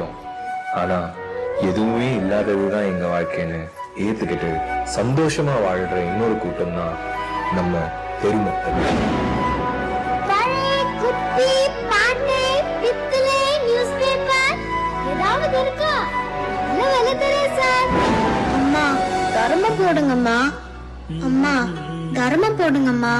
போயிட்டோம். ஆனா எதுவுமே இல்லாததுதான் எங்க வாழ்க்கைன்னு ஏத்துக்கிட்டு சந்தோஷமா வாழ்ற இன்னொரு கூட்டம் தான் நம்ம பெருமக்கள். அம்மா தர்மம் போடுங்கம்மா. அம்மா தர்மம் போடுங்கம்மா.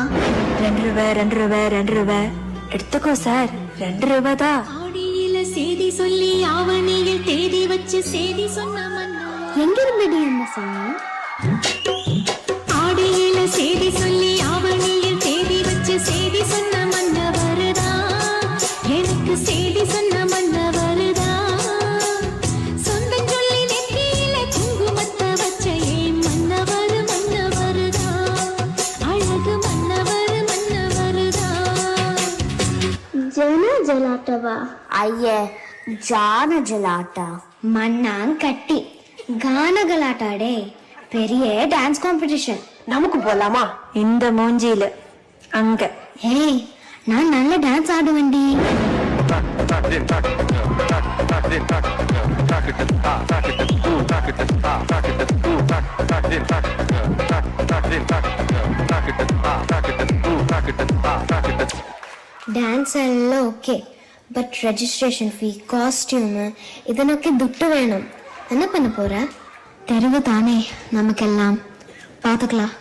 2 ரூபாய் 2 ரூபாய் 2 ரூபாய் எடுத்துக்கோ சார். 2 ரூபாய் தான். ஆடியில செய்தி சொல்லி ஆவணியில் தேதி வச்சு செய்தி சொன்ன மன்னா. எங்க இருந்தடி அந்த சாமி? ஆடியில செய்தி சொல்லி ஆவணியில் தேதி வச்சு செய்தி சொன்ன மன்ன வருதா. எனக்கு செய்தி சொன்ன மன்ன வருதா. சொந்தம் சொல்லி நெத்தியில குங்குமத்தை வச்ச ஏன் மன்னவர் மன்ன வருதா. அழகு மன்னவர் மன்ன வருதா. ஜன ஜலாட்டவா? ஐயே ஜான ஜலாட்டா. மண்ணாங்கட்டி கானகலாட்டாடே. பெரிய டான்ஸ் காம்படிஷன். நமக்கு போலாமா? இந்த மூஞ்சியில அங்க. ஏய் நான் நல்ல டான்ஸ் ஆடுவேன்டி. ಡ್ಯಾನ್ಸ್ ಎಲ್ಲ okay, but registration fee, costume ಇದನ್ನൊക്കെ ದುಡ್ಡು வேணும். என்ன பண்ண போற? தெருவு தானே நமக்கெல்லாம், பாத்துக்கலாம்.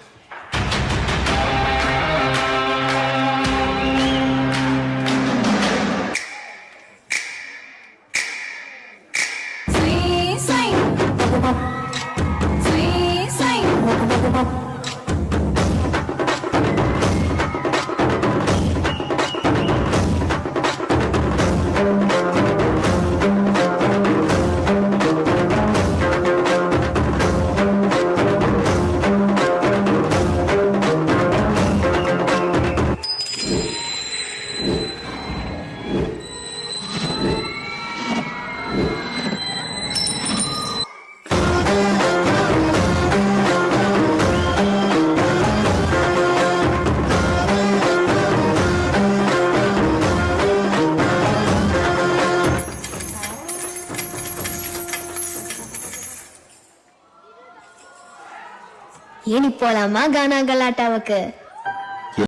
ஏனி போலாமா கானா கலாட்டாவுக்கு?